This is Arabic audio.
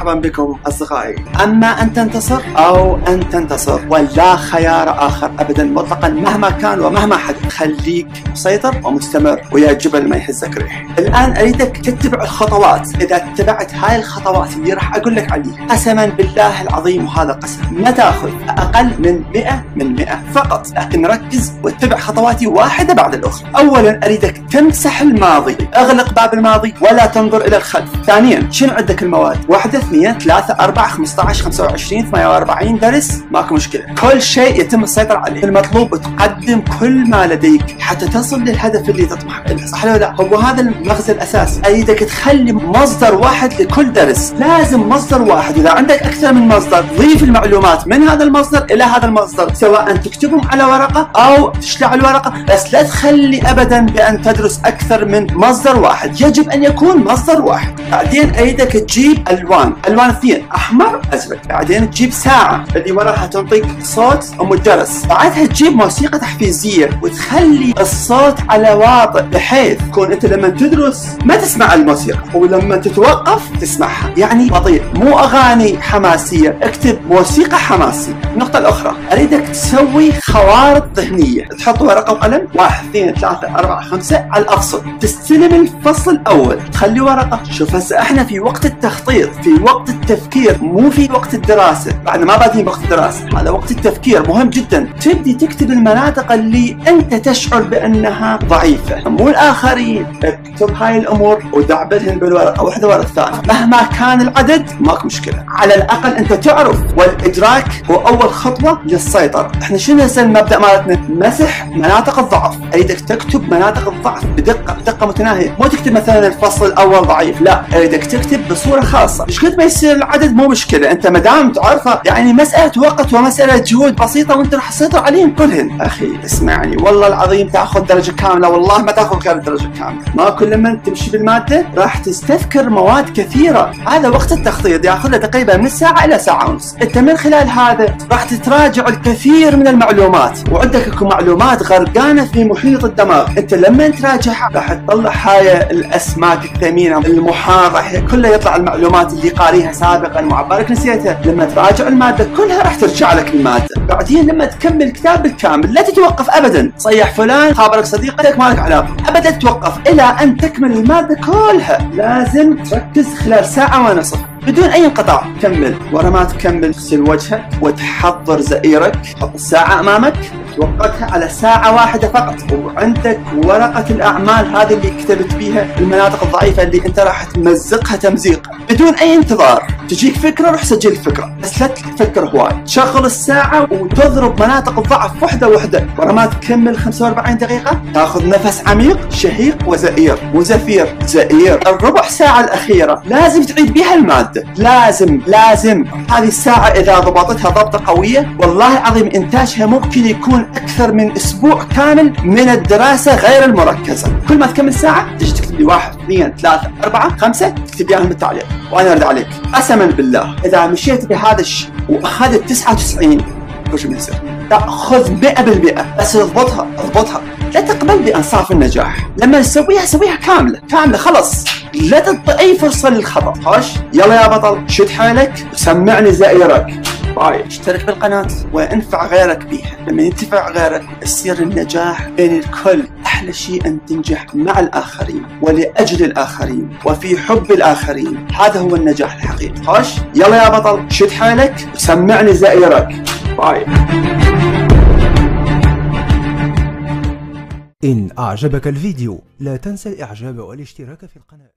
مرحبا بكم أصدقائي. أما أن تنتصر أو أن تنتصر، ولا خيار آخر أبدا مطلقا مهما كان ومهما حدث. خليك مسيطر ومستمر، ويا جبل ما يهزك ريح. الآن أريدك تتبع الخطوات. إذا اتبعت هاي الخطوات اللي راح أقول لك عليها، قسما بالله العظيم وهذا قسم، ما تأخذ أقل من 100 من 100 فقط. لكن ركز واتبع خطواتي واحدة بعد الأخرى. أولا أريدك تمسح الماضي، اغلق باب الماضي ولا تنظر إلى الخلف. ثانيا شنو عندك المواد؟ 1 2 3 4 15 25 48 درس، ماكو مشكلة. كل شيء يتم السيطرة عليه. المطلوب تقدم كل ما لديك حتى تصل للهدف اللي تطمح له، صح ولا لا؟ هو هذا المغزى الأساسي. أريدك تخلي مصدر واحد لكل درس، لازم مصدر واحد. إذا عندك أكثر من مصدر، ضيف المعلومات من هذا المصدر إلى هذا المصدر، سواء تكتبهم على ورقة أو تشلع الورقة، بس لا تخلي أبدا بأن تدرس أكثر من مصدر واحد. يجب أن يكون مصدر واحد. بعدين أريدك تجيب ألوان 2، أحمر أزرق. بعدين تجيب ساعة اللي وراها تنطيك صوت أم الجرس. بعدها تجيب موسيقى تحفيزية وتخلي الصوت على واطئ، بحيث تكون أنت لما تدرس ما تسمع الموسيقى، ولما تتوقف تسمعها. يعني بطيء، مو أغاني حماسية، اكتب موسيقى حماسية. النقطة الأخرى أريدك تسوي خوارط ذهنية. تحط ورقة وقلم، 1 2 3 4 5 على الأفصل. تستلم الفصل الأول، تخلي ورقة. شوف هسه احنا في وقت التخطيط، في وقت التفكير، مو في وقت الدراسة. بعد ما بادين وقت الدراسة، هذا وقت التفكير مهم جدا. تبدي تكتب المناطق اللي انت تشعر بانها ضعيفة، مو الآخرين. اكتب هاي الأمور ودعبلهن بالورقة واحدة ورا الثانية. مهما كان العدد ماكو مشكلة، على الأقل انت تعرف. والإدراك هو أول خطوة للسيطرة. احنا شنو هسه المبدأ مالتنا؟ مسح مناطق الضعف. اريدك تكتب مناطق الضعف بدقة متناهية. مو تكتب مثلا الفصل الأول ضعيف، لا، اريدك تكتب بصورة خاصة. مش قد ما يصير العدد مو مشكلة، انت ما دام تعرفه، يعني مسألة وقت ومسألة جهود بسيطة وانت راح تسيطر عليهم كلهن. اخي اسمعني، والله العظيم تاخذ درجة كاملة، والله ما تاخذ غير الدرجة كاملة. ما كل لما تمشي بالمادة راح تستذكر مواد كثيرة. هذا وقت التخطيط ياخذ له تقريبا من ساعة إلى ساعة ونص. انت من خلال هذا راح تتراجع الكثير من المعلومات، وعندك معلومات غرقانة في محيط الدماغ. انت لما تراجعها راح تطلع هاي الأسماك الثمينة، المحاضرة كلها يطلع المعلومات اللي قاريها سابقا وعبالك نسيتها. لما تراجع المادة كلها راح ترجع لك المادة. بعدين لما تكمل الكتاب بالكامل لا تتوقف ابدا. صيح فلان، خابرك صديقك، مالك علاقة، ابدا تتوقف الى ان تكمل المادة كلها. لازم تركز خلال ساعة ونصف بدون اي انقطاع. كمل. ورا ما تكمل تغسل وجهك وتحضر زئيرك، حط الساعة امامك، توقتها على ساعة واحدة فقط، وعندك ورقة الأعمال هذه اللي كتبت بيها المناطق الضعيفة اللي أنت راح تمزقها تمزيق بدون أي انتظار. تجيك فكرة روح سجل الفكرة، بس لا تفكر هواي. تشغل الساعة وتضرب مناطق الضعف وحدة وحدة. ورا ما تكمل 45 دقيقة تاخذ نفس عميق، شهيق وزئير، مو زفير، زئير. الربع ساعة الأخيرة لازم تعيد بيها المادة، لازم. هذه الساعة إذا ضبطتها ضبطة قوية، والله العظيم إنتاجها ممكن يكون أكثر من أسبوع كامل من الدراسة غير المركزة. كل ما تكمل ساعة تجي تكتب لي 1 2 3 4 5 تكتب اياهم بالتعليق وأنا أرد عليك. قسما بالله إذا مشيت بهذا الشيء وأخذت 99 وش بيصير؟ تأخذ 100%، بس اضبطها. لا تقبل بأنصاف النجاح. لما تسويها كاملة خلص. لا تعطي أي فرصة للخطأ. خش يلا يا بطل، شد حيلك وسمعني زئيرك. باي. اشترك بالقناة وانفع غيرك بيها. لما ينتفع غيرك يصير النجاح بين الكل. أحلى شيء أن تنجح مع الآخرين ولأجل الآخرين وفي حب الآخرين. هذا هو النجاح الحقيقي. خش يلا يا بطل، شد حيلك وسمعني زئيرك. باي. إن أعجبك الفيديو لا تنسى الإعجاب والاشتراك في القناة.